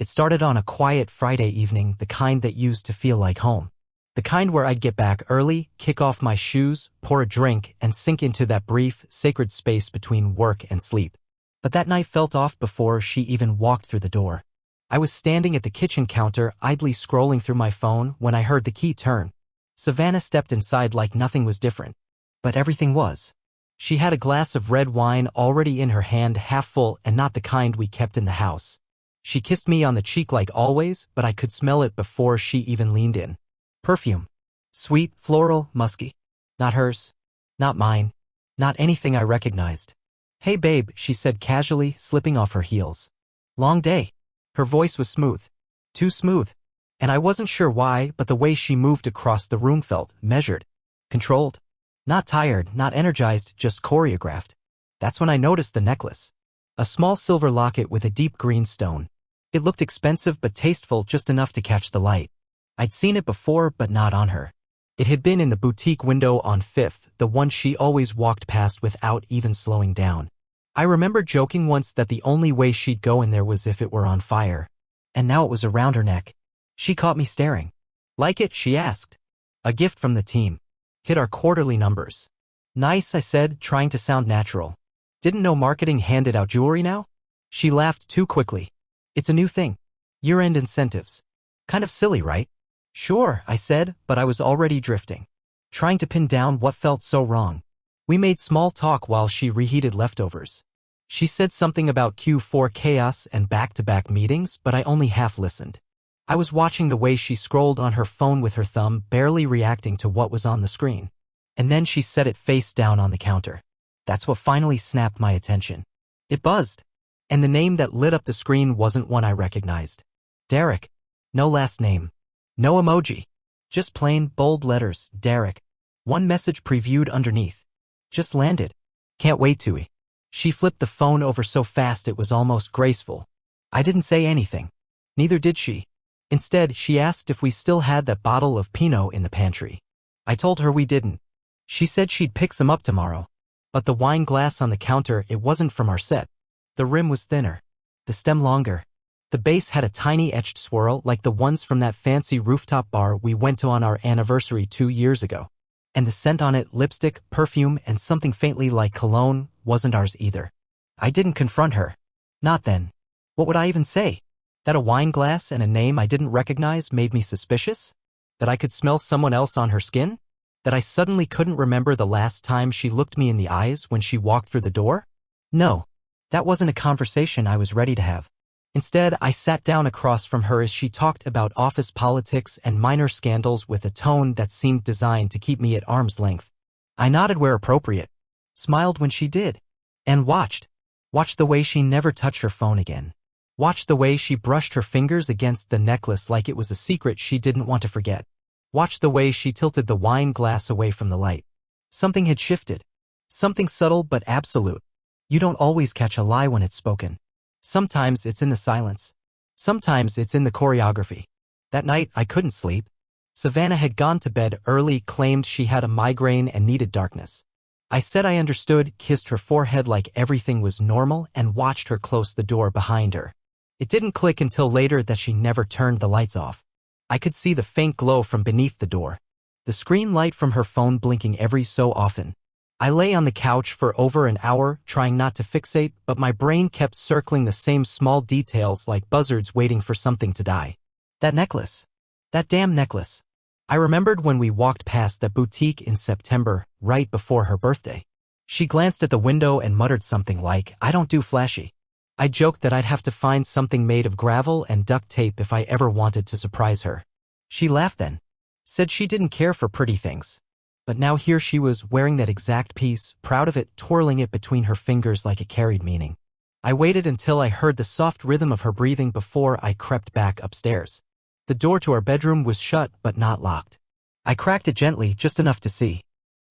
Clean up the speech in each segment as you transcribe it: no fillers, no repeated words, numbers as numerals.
It started on a quiet Friday evening, the kind that used to feel like home. The kind where I'd get back early, kick off my shoes, pour a drink, and sink into that brief, sacred space between work and sleep. But that night felt off before she even walked through the door. I was standing at the kitchen counter, idly scrolling through my phone, when I heard the key turn. Savannah stepped inside like nothing was different. But everything was. She had a glass of red wine already in her hand, half full, and not the kind we kept in the house. She kissed me on the cheek like always, but I could smell it before she even leaned in. Perfume. Sweet, floral, musky. Not hers. Not mine. Not anything I recognized. "Hey babe," she said casually, slipping off her heels. "Long day." Her voice was smooth. Too smooth. And I wasn't sure why, but the way she moved across the room felt measured. Controlled. Not tired, not energized, just choreographed. That's when I noticed the necklace. A small silver locket with a deep green stone. It looked expensive but tasteful, just enough to catch the light. I'd seen it before, but not on her. It had been in the boutique window on 5th, the one she always walked past without even slowing down. I remember joking once that the only way she'd go in there was if it were on fire. And now it was around her neck. She caught me staring. "Like it?" she asked. "A gift from the team. Hit our quarterly numbers." "Nice," I said, trying to sound natural. "Didn't know marketing handed out jewelry now?" She laughed too quickly. "It's a new thing. Year-end incentives. Kind of silly, right?" "Sure," I said, but I was already drifting. Trying to pin down what felt so wrong. We made small talk while she reheated leftovers. She said something about Q4 chaos and back-to-back meetings, but I only half listened. I was watching the way she scrolled on her phone with her thumb, barely reacting to what was on the screen. And then she set it face down on the counter. That's what finally snapped my attention. It buzzed. And the name that lit up the screen wasn't one I recognized. Derek. No last name. No emoji. Just plain, bold letters, Derek. One message previewed underneath. Just landed. "Can't wait to." She flipped the phone over so fast it was almost graceful. I didn't say anything. Neither did she. Instead, she asked if we still had that bottle of Pinot in the pantry. I told her we didn't. She said she'd pick some up tomorrow. But the wine glass on the counter, it wasn't from our set. The rim was thinner. The stem longer. The base had a tiny etched swirl like the ones from that fancy rooftop bar we went to on our anniversary 2 years ago. And the scent on it, lipstick, perfume, and something faintly like cologne, wasn't ours either. I didn't confront her. Not then. What would I even say? That a wine glass and a name I didn't recognize made me suspicious? That I could smell someone else on her skin? That I suddenly couldn't remember the last time she looked me in the eyes when she walked through the door? No. That wasn't a conversation I was ready to have. Instead, I sat down across from her as she talked about office politics and minor scandals with a tone that seemed designed to keep me at arm's length. I nodded where appropriate, smiled when she did, and watched. Watched the way she never touched her phone again. Watched the way she brushed her fingers against the necklace like it was a secret she didn't want to forget. Watched the way she tilted the wine glass away from the light. Something had shifted. Something subtle but absolute. You don't always catch a lie when it's spoken. Sometimes it's in the silence. Sometimes it's in the choreography. That night, I couldn't sleep. Savannah had gone to bed early, claimed she had a migraine and needed darkness. I said I understood, kissed her forehead like everything was normal, and watched her close the door behind her. It didn't click until later that she never turned the lights off. I could see the faint glow from beneath the door. The screen light from her phone blinking every so often. I lay on the couch for over an hour, trying not to fixate, but my brain kept circling the same small details like buzzards waiting for something to die. That necklace. That damn necklace. I remembered when we walked past that boutique in September, right before her birthday. She glanced at the window and muttered something like, "I don't do flashy." I joked that I'd have to find something made of gravel and duct tape if I ever wanted to surprise her. She laughed then. Said she didn't care for pretty things. But now here she was wearing that exact piece, proud of it, twirling it between her fingers like it carried meaning. I waited until I heard the soft rhythm of her breathing before I crept back upstairs. The door to our bedroom was shut but not locked. I cracked it gently, just enough to see.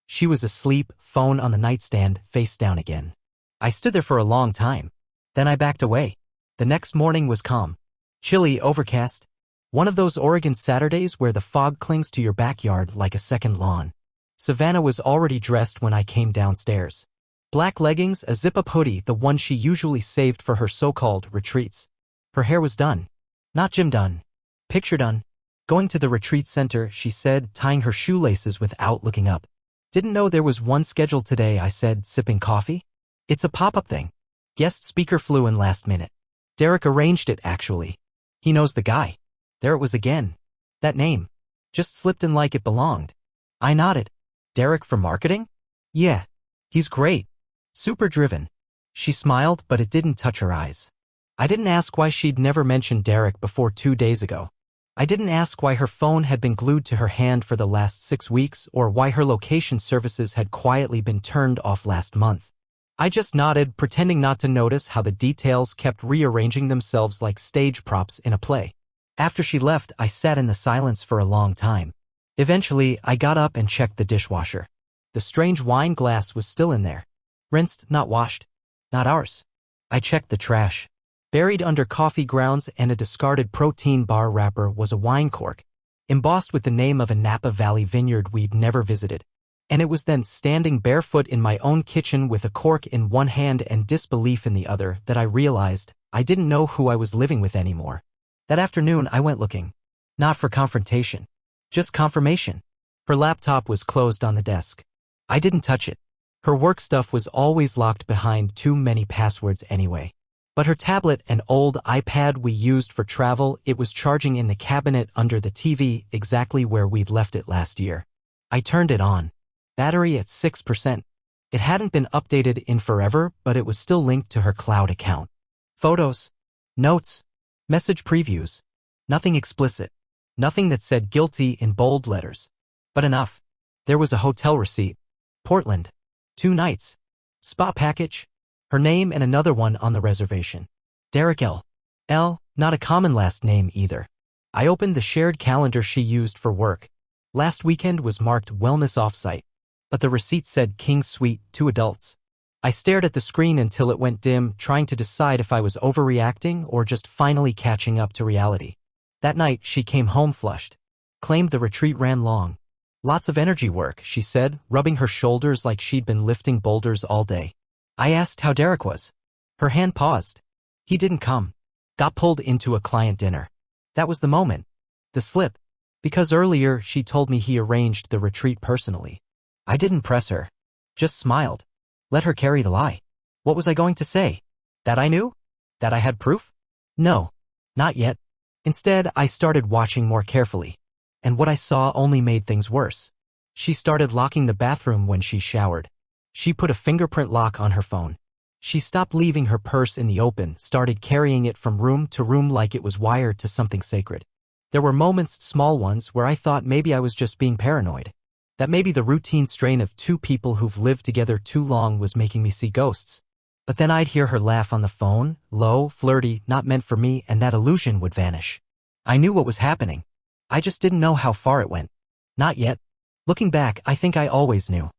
She was asleep, phone on the nightstand, face down again. I stood there for a long time. Then I backed away. The next morning was calm. Chilly, overcast. One of those Oregon Saturdays where the fog clings to your backyard like a second lawn. Savannah was already dressed when I came downstairs. Black leggings, a zip-up hoodie, the one she usually saved for her so-called retreats. Her hair was done. Not gym done. Picture done. Going to the retreat center, she said, tying her shoelaces without looking up. Didn't know there was one scheduled today, I said, sipping coffee. It's a pop-up thing. Guest speaker flew in last minute. Derek arranged it, actually. He knows the guy. There it was again. That name. Just slipped in like it belonged. I nodded. Derek from marketing? Yeah. He's great. Super driven. She smiled, but it didn't touch her eyes. I didn't ask why she'd never mentioned Derek before 2 days ago. I didn't ask why her phone had been glued to her hand for the last 6 weeks or why her location services had quietly been turned off last month. I just nodded, pretending not to notice how the details kept rearranging themselves like stage props in a play. After she left, I sat in the silence for a long time. Eventually, I got up and checked the dishwasher. The strange wine glass was still in there. Rinsed, not washed. Not ours. I checked the trash. Buried under coffee grounds and a discarded protein bar wrapper was a wine cork, embossed with the name of a Napa Valley vineyard we'd never visited. And it was then standing barefoot in my own kitchen with a cork in one hand and disbelief in the other that I realized I didn't know who I was living with anymore. That afternoon I went looking. Not for confrontation. Just confirmation. Her laptop was closed on the desk. I didn't touch it. Her work stuff was always locked behind too many passwords anyway. But her tablet, an old iPad we used for travel, it was charging in the cabinet under the TV, exactly where we'd left it last year. I turned it on. Battery at 6%. It hadn't been updated in forever, but it was still linked to her cloud account. Photos. Notes. Message previews. Nothing explicit. Nothing that said guilty in bold letters. But enough. There was a hotel receipt. Portland. 2 nights. Spa package. Her name and another one on the reservation. Derek L. L, not a common last name either. I opened the shared calendar she used for work. Last weekend was marked wellness offsite, but the receipt said King Suite, 2 adults. I stared at the screen until it went dim, trying to decide if I was overreacting or just finally catching up to reality. That night, she came home flushed. Claimed the retreat ran long. Lots of energy work, she said, rubbing her shoulders like she'd been lifting boulders all day. I asked how Derek was. Her hand paused. He didn't come. Got pulled into a client dinner. That was the moment. The slip. Because earlier she told me he arranged the retreat personally. I didn't press her. Just smiled. Let her carry the lie. What was I going to say? That I knew? That I had proof? No. Not yet. Instead, I started watching more carefully. And what I saw only made things worse. She started locking the bathroom when she showered. She put a fingerprint lock on her phone. She stopped leaving her purse in the open, started carrying it from room to room like it was wired to something sacred. There were moments, small ones, where I thought maybe I was just being paranoid. That maybe the routine strain of 2 people who've lived together too long was making me see ghosts. But then I'd hear her laugh on the phone, low, flirty, not meant for me, and that illusion would vanish. I knew what was happening. I just didn't know how far it went. Not yet. Looking back, I think I always knew.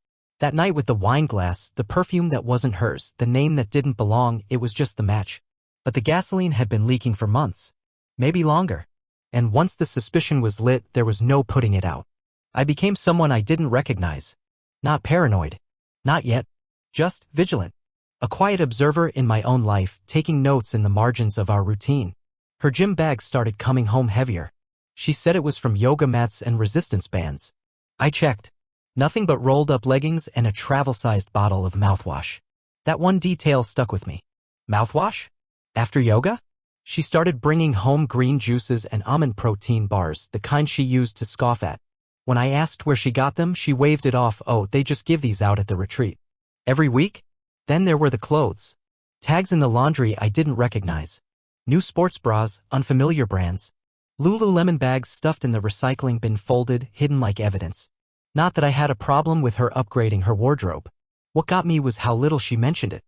That night with the wine glass, the perfume that wasn't hers, the name that didn't belong, it was just the match. But the gasoline had been leaking for months. Maybe longer. And once the suspicion was lit, there was no putting it out. I became someone I didn't recognize. Not paranoid. Not yet. Just vigilant. A quiet observer in my own life, taking notes in the margins of our routine. Her gym bag started coming home heavier. She said it was from yoga mats and resistance bands. I checked. Nothing but rolled-up leggings and a travel-sized bottle of mouthwash. That one detail stuck with me. Mouthwash? After yoga? She started bringing home green juices and almond protein bars, the kind she used to scoff at. When I asked where she got them, she waved it off. Oh, they just give these out at the retreat. Every week? Then there were the clothes. Tags in the laundry I didn't recognize. New sports bras, unfamiliar brands. Lululemon bags stuffed in the recycling bin, folded, hidden like evidence. Not that I had a problem with her upgrading her wardrobe. What got me was how little she mentioned it.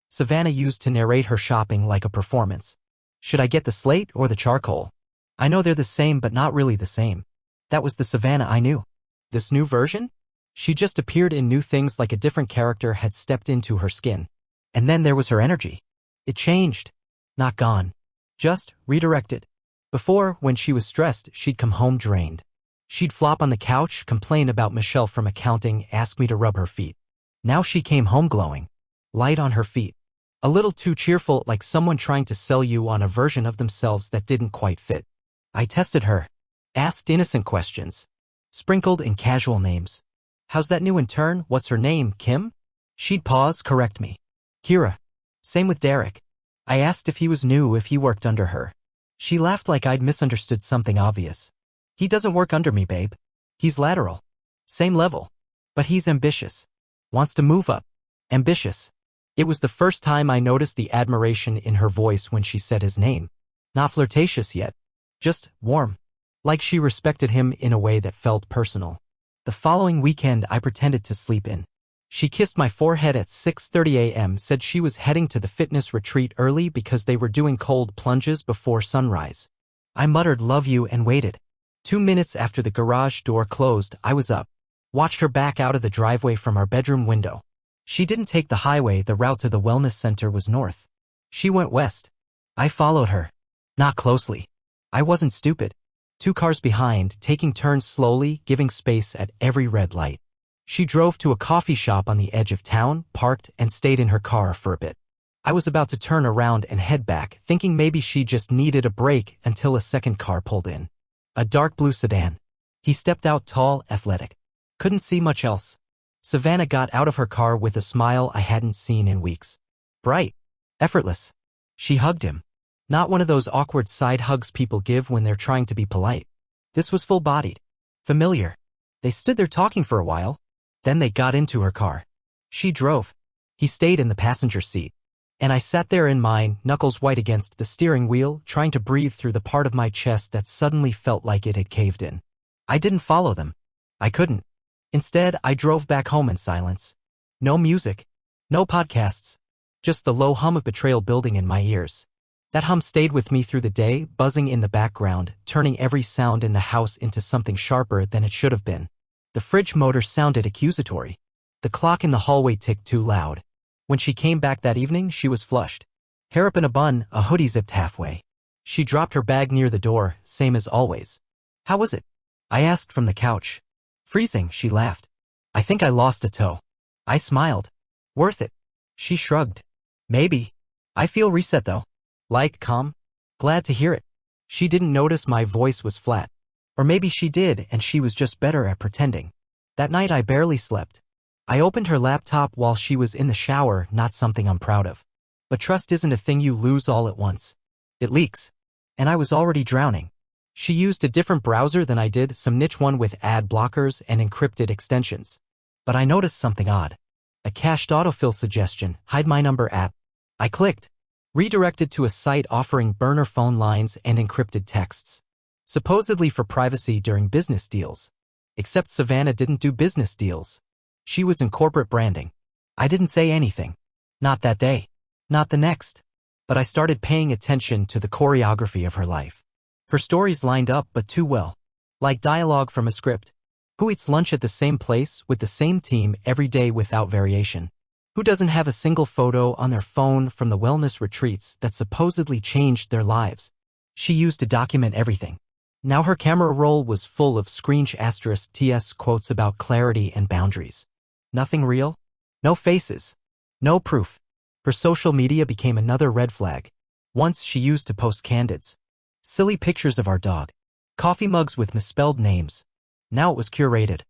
Savannah used to narrate her shopping like a performance. Should I get the slate or the charcoal? I know they're the same but not really the same. That was the Savannah I knew. This new version? She just appeared in new things like a different character had stepped into her skin. And then there was her energy. It changed. Not gone. Just redirected. Before, when she was stressed, she'd come home drained. She'd flop on the couch, complain about Michelle from accounting, ask me to rub her feet. Now she came home glowing. Light on her feet. A little too cheerful, like someone trying to sell you on a version of themselves that didn't quite fit. I tested her. Asked innocent questions. Sprinkled in casual names. How's that new intern? What's her name, Kim? She'd pause, correct me. Kira. Same with Derek. I asked if he was new, if he worked under her. She laughed like I'd misunderstood something obvious. He doesn't work under me, babe. He's lateral. Same level. But he's ambitious. Wants to move up. Ambitious. It was the first time I noticed the admiration in her voice when she said his name. Not flirtatious yet. Just warm. Like she respected him in a way that felt personal. The following weekend I pretended to sleep in. She kissed my forehead at 6:30 a.m., said she was heading to the fitness retreat early because they were doing cold plunges before sunrise. I muttered love you and waited. 2 minutes after the garage door closed, I was up. Watched her back out of the driveway from our bedroom window. She didn't take the highway, the route to the wellness center was north. She went west. I followed her. Not closely. I wasn't stupid. 2 cars behind, taking turns slowly, giving space at every red light. She drove to a coffee shop on the edge of town, parked, and stayed in her car for a bit. I was about to turn around and head back, thinking maybe she just needed a break until a second car pulled in. A dark blue sedan. He stepped out tall, athletic. Couldn't see much else. Savannah got out of her car with a smile I hadn't seen in weeks. Bright. Effortless. She hugged him. Not one of those awkward side hugs people give when they're trying to be polite. This was full-bodied. Familiar. They stood there talking for a while. Then they got into her car. She drove. He stayed in the passenger seat. And I sat there in mine, knuckles white against the steering wheel, trying to breathe through the part of my chest that suddenly felt like it had caved in. I didn't follow them. I couldn't. Instead, I drove back home in silence. No music. No podcasts. Just the low hum of betrayal building in my ears. That hum stayed with me through the day, buzzing in the background, turning every sound in the house into something sharper than it should have been. The fridge motor sounded accusatory. The clock in the hallway ticked too loud. When she came back that evening, she was flushed. Hair up in a bun, a hoodie zipped halfway. She dropped her bag near the door, same as always. How was it? I asked from the couch. Freezing, she laughed. I think I lost a toe. I smiled. Worth it. She shrugged. Maybe. I feel reset though. Like, calm. Glad to hear it. She didn't notice my voice was flat. Or maybe she did and she was just better at pretending. That night I barely slept. I opened her laptop while she was in the shower, not something I'm proud of. But trust isn't a thing you lose all at once. It leaks. And I was already drowning. She used a different browser than I did, some niche one with ad blockers and encrypted extensions. But I noticed something odd. A cached autofill suggestion, hide my number app. I clicked. Redirected to a site offering burner phone lines and encrypted texts. Supposedly for privacy during business deals. Except Savannah didn't do business deals. She was in corporate branding. I didn't say anything. Not that day. Not the next. But I started paying attention to the choreography of her life. Her stories lined up but too well. Like dialogue from a script. Who eats lunch at the same place with the same team every day without variation? Who doesn't have a single photo on their phone from the wellness retreats that supposedly changed their lives? She used to document everything. Now her camera roll was full of *TS quotes about clarity and boundaries. Nothing real? No faces. No proof. Her social media became another red flag. Once she used to post candids. Silly pictures of our dog. Coffee mugs with misspelled names. Now it was curated.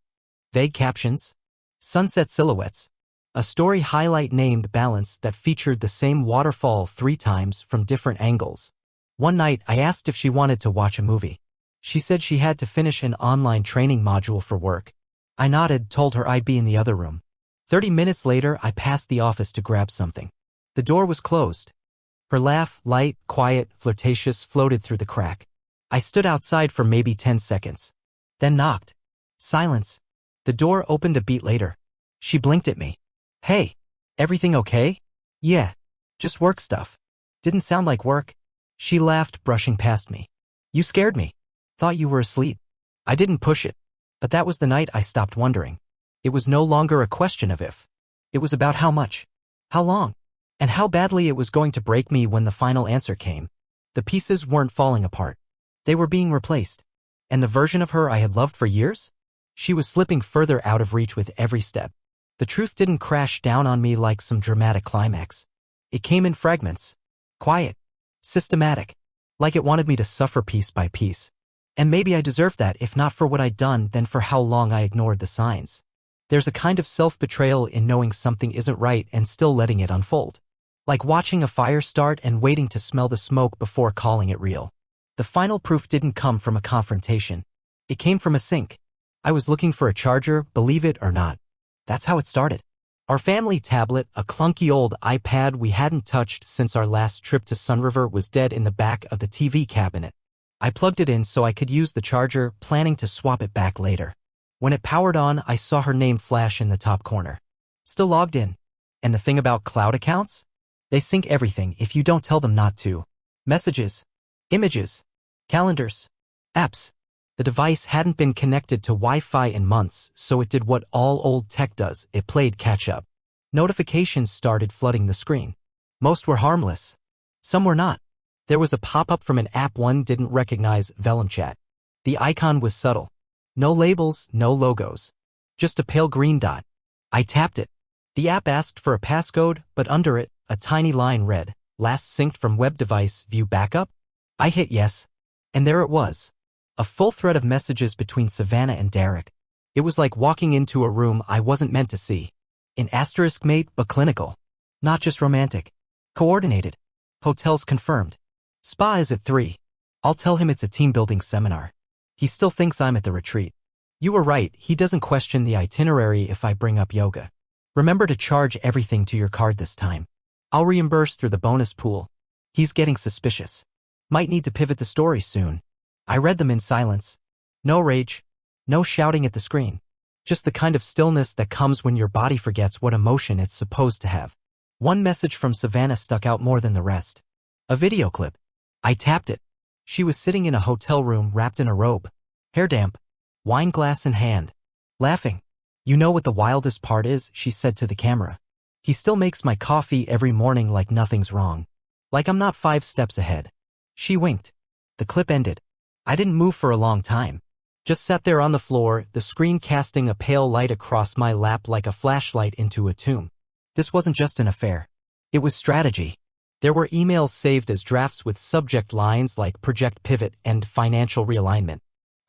Vague captions. Sunset silhouettes. A story highlight named Balance that featured the same waterfall 3 times from different angles. One night I asked if she wanted to watch a movie. She said she had to finish an online training module for work. I nodded, told her I'd be in the other room. 30 minutes later, I passed the office to grab something. The door was closed. Her laugh, light, quiet, flirtatious, floated through the crack. I stood outside for maybe 10 seconds. Then knocked. Silence. The door opened a beat later. She blinked at me. Hey, everything okay? Yeah. Just work stuff. Didn't sound like work. She laughed, brushing past me. You scared me. Thought you were asleep. I didn't push it. But that was the night I stopped wondering. It was no longer a question of if. It was about how much. How long. And how badly it was going to break me when the final answer came. The pieces weren't falling apart. They were being replaced. And the version of her I had loved for years? She was slipping further out of reach with every step. The truth didn't crash down on me like some dramatic climax. It came in fragments. Quiet. Systematic. Like it wanted me to suffer piece by piece. And maybe I deserved that, if not for what I'd done, then for how long I ignored the signs. There's a kind of self-betrayal in knowing something isn't right and still letting it unfold. Like watching a fire start and waiting to smell the smoke before calling it real. The final proof didn't come from a confrontation. It came from a sink. I was looking for a charger, believe it or not. That's how it started. Our family tablet, a clunky old iPad we hadn't touched since our last trip to Sun River, was dead in the back of the TV cabinet. I plugged it in so I could use the charger, planning to swap it back later. When it powered on, I saw her name flash in the top corner. Still logged in. And the thing about cloud accounts? They sync everything if you don't tell them not to. Messages, images, calendars, apps. The device hadn't been connected to Wi-Fi in months, so it did what all old tech does: it played catch-up. Notifications started flooding the screen. Most were harmless. Some were not. There was a pop-up from an app one didn't recognize, VellumChat. The icon was subtle. No labels, no logos. Just a pale green dot. I tapped it. The app asked for a passcode, but under it, a tiny line read, "Last synced from web device, view backup?" I hit yes. And there it was. A full thread of messages between Savannah and Derek. It was like walking into a room I wasn't meant to see. An asterisk mate, but clinical. Not just romantic. Coordinated. Hotels confirmed. Spa is at 3. I'll tell him it's a team-building seminar. He still thinks I'm at the retreat. You were right, he doesn't question the itinerary if I bring up yoga. Remember to charge everything to your card this time. I'll reimburse through the bonus pool. He's getting suspicious. Might need to pivot the story soon. I read them in silence. No rage. No shouting at the screen. Just the kind of stillness that comes when your body forgets what emotion it's supposed to have. One message from Savannah stuck out more than the rest. A video clip. I tapped it. She was sitting in a hotel room wrapped in a robe. Hair damp. Wine glass in hand. Laughing. "You know what the wildest part is?" she said to the camera. "He still makes my coffee every morning like nothing's wrong. Like I'm not 5 steps ahead." She winked. The clip ended. I didn't move for a long time. Just sat there on the floor, the screen casting a pale light across my lap like a flashlight into a tomb. This wasn't just an affair. It was strategy. There were emails saved as drafts with subject lines like "Project Pivot" and "Financial Realignment."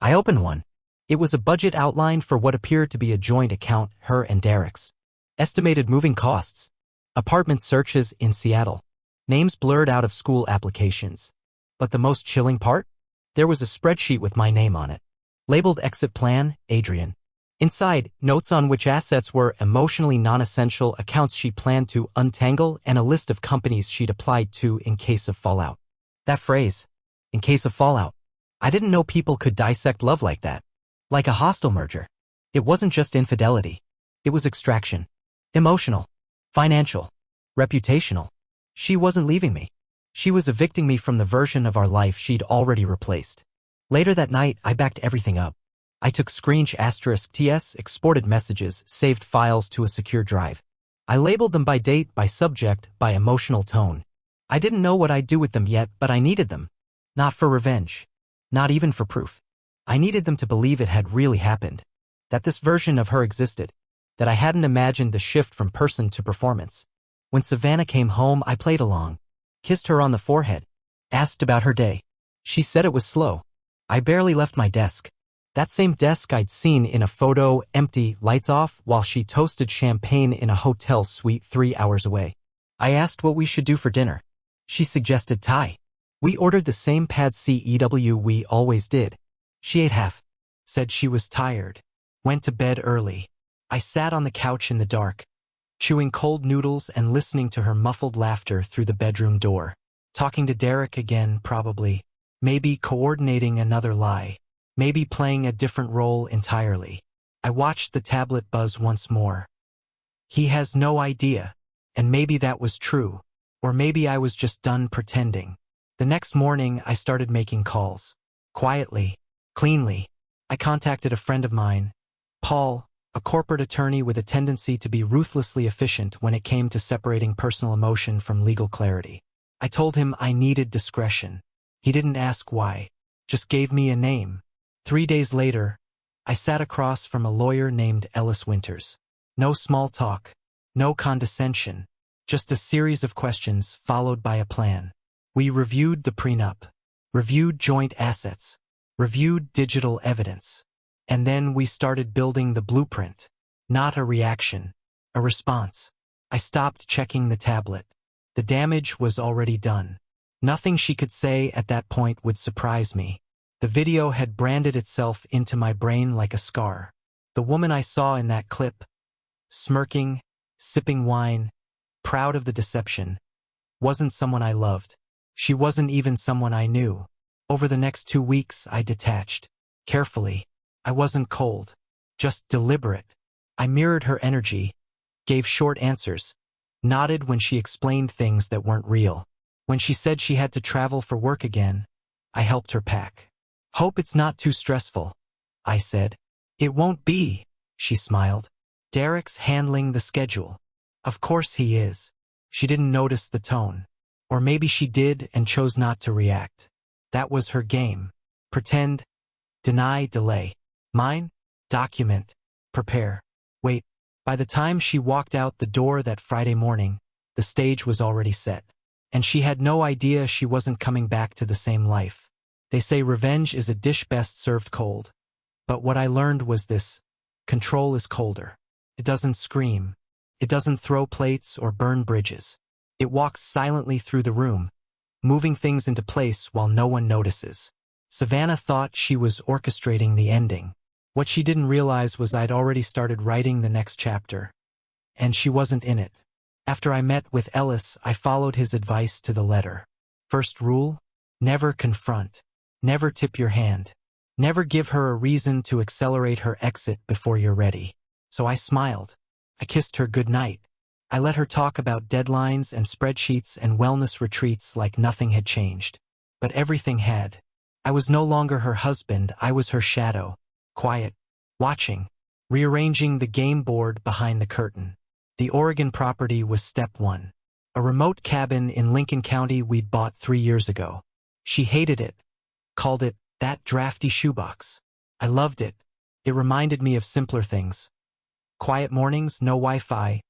I opened one. It was a budget outline for what appeared to be a joint account, her and Derek's. Estimated moving costs. Apartment searches in Seattle. Names blurred out of school applications. But the most chilling part? There was a spreadsheet with my name on it. Labeled "Exit Plan, Adrian." Inside, notes on which assets were emotionally non-essential, accounts she planned to untangle, and a list of companies she'd applied to in case of fallout. That phrase, "in case of fallout." I didn't know people could dissect love like that. Like a hostile merger. It wasn't just infidelity. It was extraction. Emotional. Financial. Reputational. She wasn't leaving me. She was evicting me from the version of our life she'd already replaced. Later that night, I backed everything up. I took *TS, exported messages, saved files to a secure drive. I labeled them by date, by subject, by emotional tone. I didn't know what I'd do with them yet, but I needed them. Not for revenge. Not even for proof. I needed them to believe it had really happened. That this version of her existed. That I hadn't imagined the shift from person to performance. When Savannah came home, I played along. Kissed her on the forehead. Asked about her day. She said it was slow. I barely left my desk. That same desk I'd seen in a photo, empty, lights off, while she toasted champagne in a hotel suite 3 hours away. I asked what we should do for dinner. She suggested Thai. We ordered the same pad CEW we always did. She ate half. Said she was tired. Went to bed early. I sat on the couch in the dark, chewing cold noodles and listening to her muffled laughter through the bedroom door. Talking to Derek again, probably. Maybe coordinating another lie. Maybe playing a different role entirely. I watched the tablet buzz once more. He has no idea. And maybe that was true. Or maybe I was just done pretending. The next morning, I started making calls. Quietly. Cleanly. I contacted a friend of mine, Paul, a corporate attorney with a tendency to be ruthlessly efficient when it came to separating personal emotion from legal clarity. I told him I needed discretion. He didn't ask why. Just gave me a name. 3 days later, I sat across from a lawyer named Ellis Winters. No small talk. No condescension. Just a series of questions followed by a plan. We reviewed the prenup, reviewed joint assets, reviewed digital evidence. And then we started building the blueprint. Not a reaction, a response. I stopped checking the tablet. The damage was already done. Nothing she could say at that point would surprise me. The video had branded itself into my brain like a scar. The woman I saw in that clip, smirking, sipping wine, proud of the deception, wasn't someone I loved. She wasn't even someone I knew. Over the next 2 weeks, I detached. Carefully. I wasn't cold. Just deliberate. I mirrored her energy, gave short answers, nodded when she explained things that weren't real. When she said she had to travel for work again, I helped her pack. Hope it's not too stressful, I said. It won't be, she smiled. Derek's handling the schedule. Of course he is. She didn't notice the tone. Or maybe she did and chose not to react. That was her game. Pretend, deny, delay. Mine? Document, prepare. Wait. By the time she walked out the door that Friday morning, the stage was already set. And she had no idea she wasn't coming back to the same life. They say revenge is a dish best served cold. But what I learned was this: control is colder. It doesn't scream. It doesn't throw plates or burn bridges. It walks silently through the room, moving things into place while no one notices. Savannah thought she was orchestrating the ending. What she didn't realize was I'd already started writing the next chapter. And she wasn't in it. After I met with Ellis, I followed his advice to the letter. First rule: never confront. Never tip your hand. Never give her a reason to accelerate her exit before you're ready. So I smiled. I kissed her goodnight. I let her talk about deadlines and spreadsheets and wellness retreats like nothing had changed. But everything had. I was no longer her husband, I was her shadow. Quiet. Watching. Rearranging the game board behind the curtain. The Oregon property was step 1. A remote cabin in Lincoln County we'd bought 3 years ago. She hated it. Called it, that drafty shoebox. I loved it. It reminded me of simpler things. Quiet mornings, no Wi-Fi.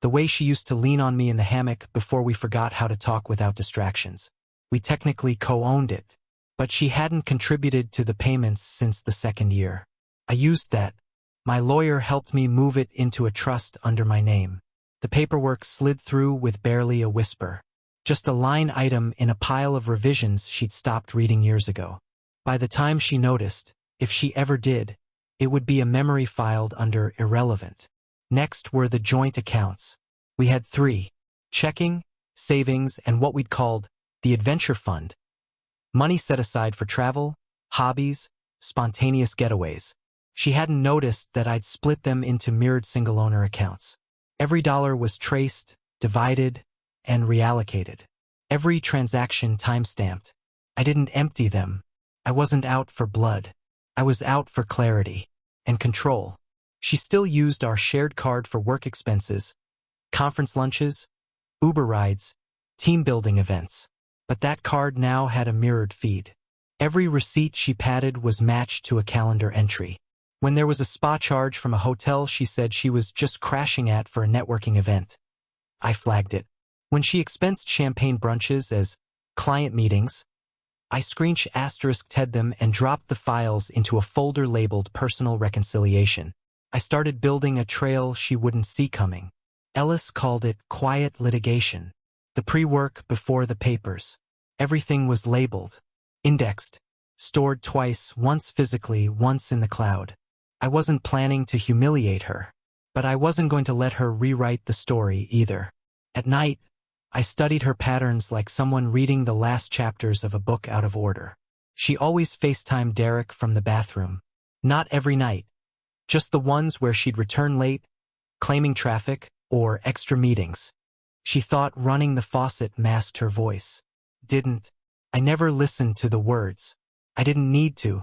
The way she used to lean on me in the hammock before we forgot how to talk without distractions. We technically co-owned it. But she hadn't contributed to the payments since the 2nd year. I used that. My lawyer helped me move it into a trust under my name. The paperwork slid through with barely a whisper. Just a line item in a pile of revisions she'd stopped reading years ago. By the time she noticed, if she ever did, it would be a memory filed under irrelevant. Next were the joint accounts. We had 3: checking, savings, and what we'd called the adventure fund. Money set aside for travel, hobbies, spontaneous getaways. She hadn't noticed that I'd split them into mirrored single-owner accounts. Every dollar was traced, divided, and reallocated. Every transaction time-stamped. I didn't empty them. I wasn't out for blood. I was out for clarity and control. She still used our shared card for work expenses, conference lunches, Uber rides, team-building events. But that card now had a mirrored feed. Every receipt she padded was matched to a calendar entry. When there was a spa charge from a hotel she said she was just crashing at for a networking event, I flagged it. When she expensed champagne brunches as client meetings, I ****ed them and dropped the files into a folder labeled Personal Reconciliation. I started building a trail she wouldn't see coming. Ellis called it quiet litigation. The pre-work before the papers. Everything was labeled, indexed, stored twice, once physically, once in the cloud. I wasn't planning to humiliate her, but I wasn't going to let her rewrite the story either. At night, I studied her patterns like someone reading the last chapters of a book out of order. She always FaceTimed Derek from the bathroom. Not every night. Just the ones where she'd return late, claiming traffic, or extra meetings. She thought running the faucet masked her voice. Didn't. I never listened to the words. I didn't need to.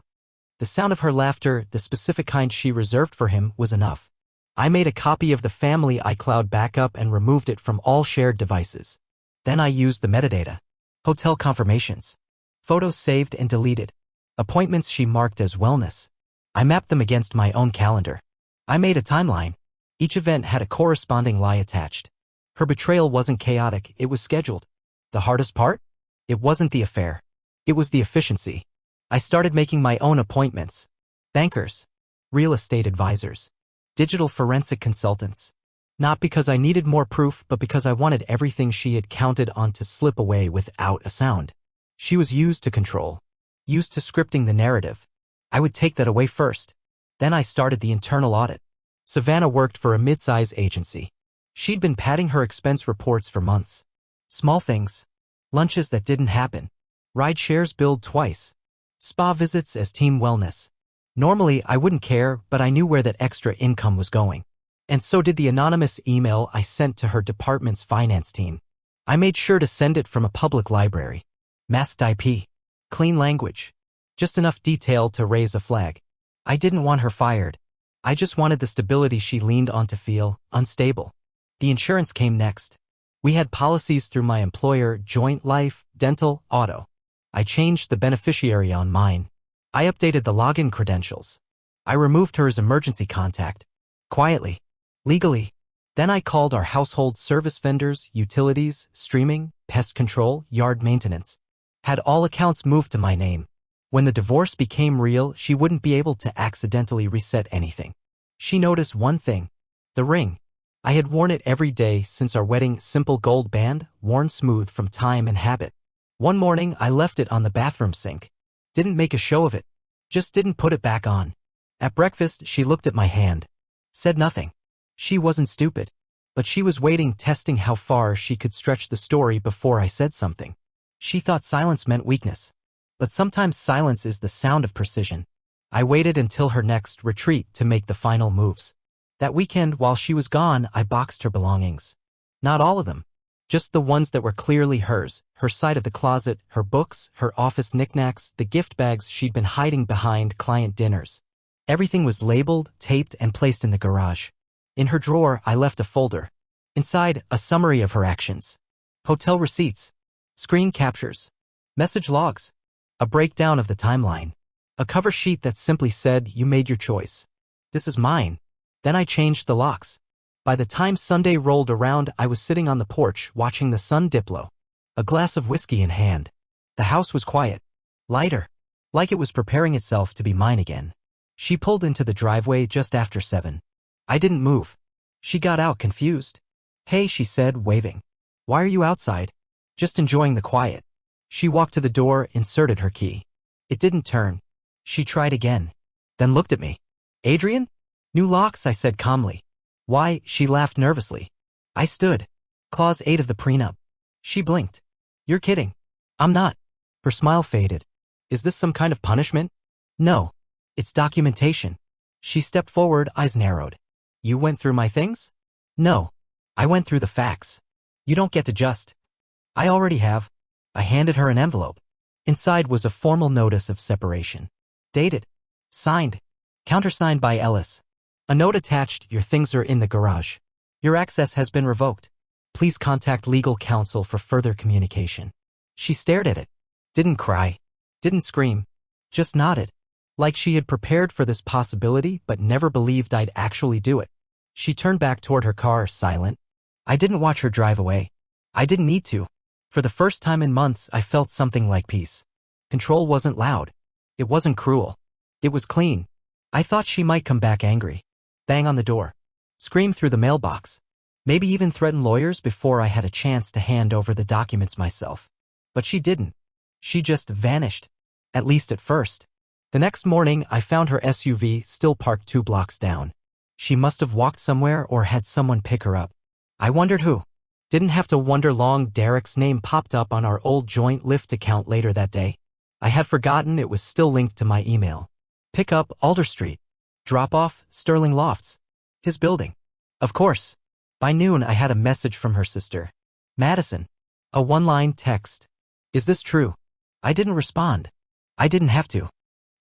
The sound of her laughter, the specific kind she reserved for him, was enough. I made a copy of the family iCloud backup and removed it from all shared devices. Then I used the metadata. Hotel confirmations. Photos saved and deleted. Appointments she marked as wellness. I mapped them against my own calendar. I made a timeline. Each event had a corresponding lie attached. Her betrayal wasn't chaotic, it was scheduled. The hardest part? It wasn't the affair. It was the efficiency. I started making my own appointments. Bankers. Real estate advisors. Digital forensic consultants. Not because I needed more proof, but because I wanted everything she had counted on to slip away without a sound. She was used to control. Used to scripting the narrative. I would take that away first. Then I started the internal audit. Savannah worked for a mid-size agency. She'd been padding her expense reports for months. Small things. Lunches that didn't happen. Ride shares billed twice. Spa visits as team wellness. Normally, I wouldn't care, but I knew where that extra income was going. And so did the anonymous email I sent to her department's finance team. I made sure to send it from a public library. Masked IP. Clean language. Just enough detail to raise a flag. I didn't want her fired. I just wanted the stability she leaned on to feel unstable. The insurance came next. We had policies through my employer, joint life, dental, auto. I changed the beneficiary on mine. I updated the login credentials. I removed her as emergency contact. Quietly. Legally. Then I called our household service vendors, utilities, streaming, pest control, yard maintenance. Had all accounts moved to my name. When the divorce became real, she wouldn't be able to accidentally reset anything. She noticed one thing. The ring. I had worn it every day since our wedding, simple gold band, worn smooth from time and habit. One morning, I left it on the bathroom sink. Didn't make a show of it. Just didn't put it back on. At breakfast, she looked at my hand. Said nothing. She wasn't stupid. But she was waiting, testing how far she could stretch the story before I said something. She thought silence meant weakness. But sometimes silence is the sound of precision. I waited until her next retreat to make the final moves. That weekend, while she was gone, I boxed her belongings. Not all of them. Just the ones that were clearly hers, her side of the closet, her books, her office knickknacks, the gift bags she'd been hiding behind client dinners. Everything was labeled, taped, and placed in the garage. In her drawer, I left a folder. Inside, a summary of her actions. Hotel receipts. Screen captures. Message logs. A breakdown of the timeline. A cover sheet that simply said, "You made your choice. This is mine." Then I changed the locks. By the time Sunday rolled around, I was sitting on the porch watching the sun dip low. A glass of whiskey in hand. The house was quiet. Lighter. Like it was preparing itself to be mine again. She pulled into the driveway just after 7. I didn't move. She got out confused. "Hey," she said, waving. "Why are you outside?" "Just enjoying the quiet." She walked to the door, inserted her key. It didn't turn. She tried again. Then looked at me. "Adrian?" "New locks," I said calmly. "Why?" She laughed nervously. I stood. Clause 8 of the prenup. She blinked. "You're kidding." "I'm not." Her smile faded. "Is this some kind of punishment?" "No. It's documentation." She stepped forward, eyes narrowed. "You went through my things?" "No. I went through the facts. You don't get to just." "I already have." I handed her an envelope. Inside was a formal notice of separation. Dated. Signed. Countersigned by Ellis. A note attached, "Your things are in the garage. Your access has been revoked. Please contact legal counsel for further communication." She stared at it. Didn't cry. Didn't scream. Just nodded. Like she had prepared for this possibility but never believed I'd actually do it. She turned back toward her car, silent. I didn't watch her drive away. I didn't need to. For the first time in months, I felt something like peace. Control wasn't loud. It wasn't cruel. It was clean. I thought she might come back angry. Bang on the door. Scream through the mailbox. Maybe even threaten lawyers before I had a chance to hand over the documents myself. But she didn't. She just vanished. At least at first. The next morning, I found her SUV still parked 2 blocks down. She must have walked somewhere or had someone pick her up. I wondered who. Didn't have to wonder long. Derek's name popped up on our old joint Lyft account later that day. I had forgotten it was still linked to my email. Pick up, Alder Street. Drop off, Sterling Lofts. His building. Of course. By noon, I had a message from her sister. "Madison." A 1-line text. "Is this true?" I didn't respond. I didn't have to.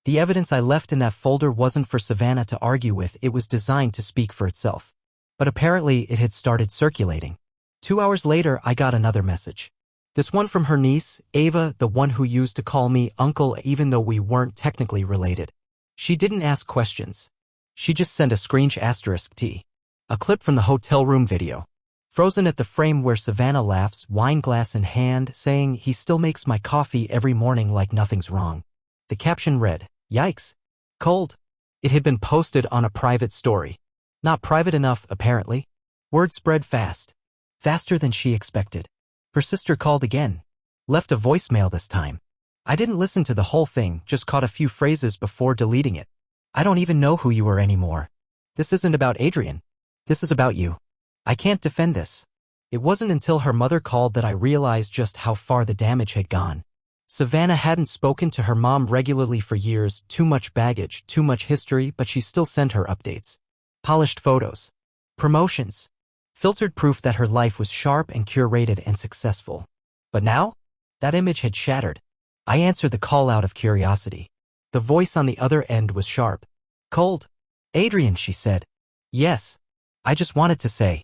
The evidence I left in that folder wasn't for Savannah to argue with, it was designed to speak for itself. But apparently it had started circulating. 2 hours later, I got another message. This one from her niece, Ava, the one who used to call me uncle even though we weren't technically related. She didn't ask questions. She just sent a screenshot *T. A clip from the hotel room video. Frozen at the frame where Savannah laughs, wine glass in hand, saying, "He still makes my coffee every morning like nothing's wrong." The caption read, "Yikes. Cold." It had been posted on a private story. Not private enough, apparently. Word spread fast. Faster than she expected. Her sister called again. Left a voicemail this time. I didn't listen to the whole thing, just caught a few phrases before deleting it. "I don't even know who you are anymore. This isn't about Adrian. This is about you. I can't defend this." It wasn't until her mother called that I realized just how far the damage had gone. Savannah hadn't spoken to her mom regularly for years, too much baggage, too much history, but she still sent her updates. Polished photos. Promotions. Filtered proof that her life was sharp and curated and successful. But now? That image had shattered. I answered the call out of curiosity. The voice on the other end was sharp. "Cold." "Adrian," she said. "Yes. I just wanted to say.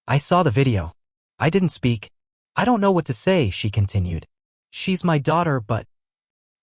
I saw the video. I didn't speak. I don't know what to say," she continued. "She's my daughter, but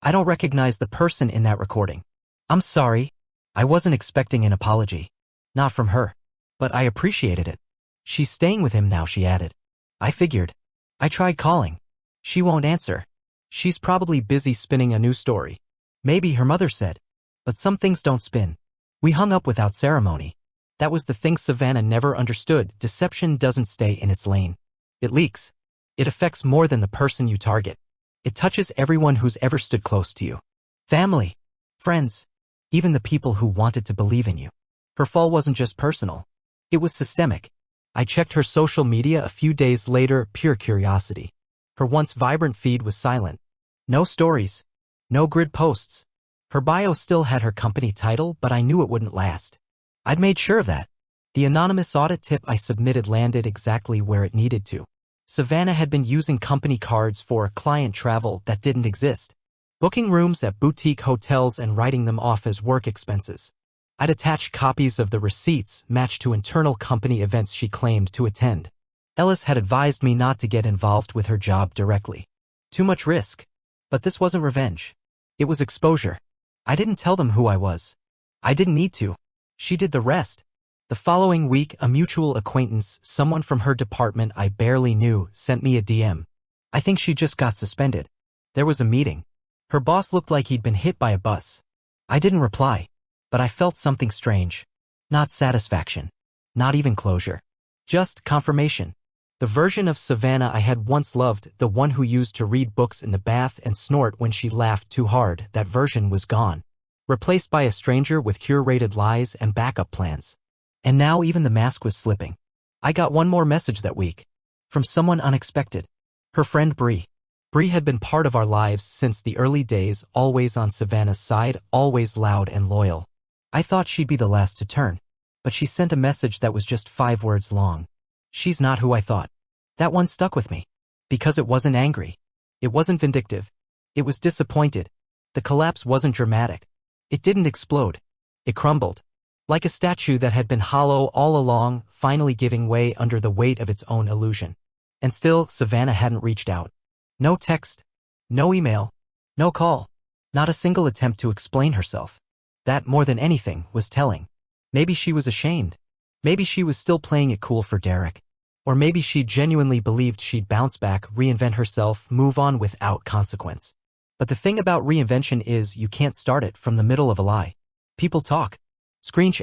I don't recognize the person in that recording. I'm sorry. I wasn't expecting an apology. Not from her. But I appreciated it. She's staying with him now," she added. I figured. I tried calling. She won't answer. She's probably busy spinning a new story. Maybe, her mother said. But some things don't spin. We hung up without ceremony. That was the thing Savannah never understood. Deception doesn't stay in its lane. It leaks. It affects more than the person you target. It touches everyone who's ever stood close to you. Family. Friends. Even the people who wanted to believe in you. Her fall wasn't just personal. It was systemic. I checked her social media a few days later, pure curiosity. Her once vibrant feed was silent. No stories. No grid posts. Her bio still had her company title, but I knew it wouldn't last. I'd made sure of that. The anonymous audit tip I submitted landed exactly where it needed to. Savannah had been using company cards for client travel that didn't exist. Booking rooms at boutique hotels and writing them off as work expenses. I'd attached copies of the receipts matched to internal company events she claimed to attend. Ellis had advised me not to get involved with her job directly. Too much risk. But this wasn't revenge. It was exposure. I didn't tell them who I was. I didn't need to. She did the rest. The following week, a mutual acquaintance, someone from her department I barely knew, sent me a DM. I think she just got suspended. There was a meeting. Her boss looked like he'd been hit by a bus. I didn't reply. But I felt something strange. Not satisfaction. Not even closure. Just confirmation. The version of Savannah I had once loved, the one who used to read books in the bath and snort when she laughed too hard, that version was gone. Replaced by a stranger with curated lies and backup plans. And now even the mask was slipping. I got one more message that week. From someone unexpected. Her friend Bree. Bree had been part of our lives since the early days, always on Savannah's side, always loud and loyal. I thought she'd be the last to turn. But she sent a message that was just 5 words long. "She's not who I thought." That one stuck with me. Because it wasn't angry. It wasn't vindictive. It was disappointed. The collapse wasn't dramatic. It didn't explode. It crumbled. Like a statue that had been hollow all along, finally giving way under the weight of its own illusion. And still, Savannah hadn't reached out. No text. No email. No call. Not a single attempt to explain herself. That, more than anything, was telling. Maybe she was ashamed. Maybe she was still playing it cool for Derek. Or maybe she genuinely believed she'd bounce back, reinvent herself, move on without consequence. But the thing about reinvention is you can't start it from the middle of a lie. People talk. Screensh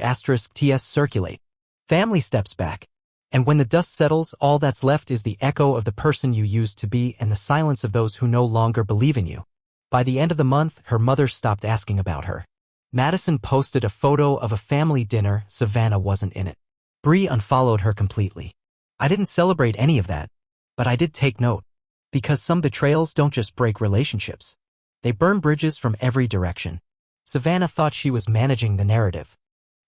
* TS circulate. Family steps back. And when the dust settles, all that's left is the echo of the person you used to be and the silence of those who no longer believe in you. By the end of the month, her mother stopped asking about her. Madison posted a photo of a family dinner. Savannah wasn't in it. Bree unfollowed her completely. I didn't celebrate any of that. But I did take note. Because some betrayals don't just break relationships. They burn bridges from every direction. Savannah thought she was managing the narrative.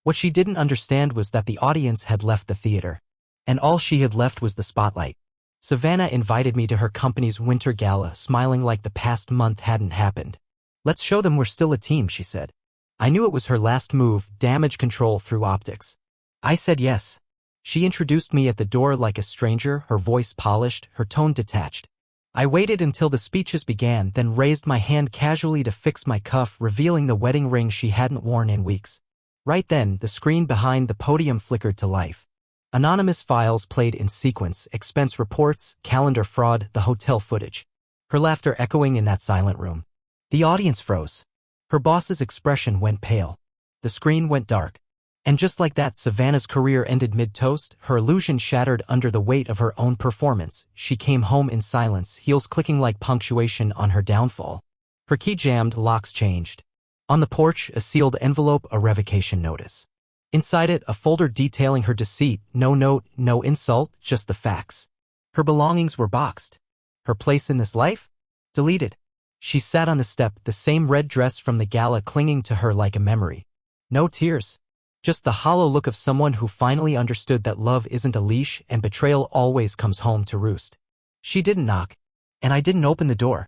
What she didn't understand was that the audience had left the theater. And all she had left was the spotlight. Savannah invited me to her company's winter gala, smiling like the past month hadn't happened. "Let's show them we're still a team," she said. I knew it was her last move, damage control through optics. I said yes. She introduced me at the door like a stranger, her voice polished, her tone detached. I waited until the speeches began, then raised my hand casually to fix my cuff, revealing the wedding ring she hadn't worn in weeks. Right then, the screen behind the podium flickered to life. Anonymous files played in sequence, expense reports, calendar fraud, the hotel footage. Her laughter echoing in that silent room. The audience froze. Her boss's expression went pale. The screen went dark. And just like that, Savannah's career ended mid-toast, her illusion shattered under the weight of her own performance. She came home in silence, heels clicking like punctuation on her downfall. Her key jammed, locks changed. On the porch, a sealed envelope, a revocation notice. Inside it, a folder detailing her deceit, no note, no insult, just the facts. Her belongings were boxed. Her place in this life? Deleted. She sat on the step, the same red dress from the gala clinging to her like a memory. No tears. Just the hollow look of someone who finally understood that love isn't a leash and betrayal always comes home to roost. She didn't knock. And I didn't open the door.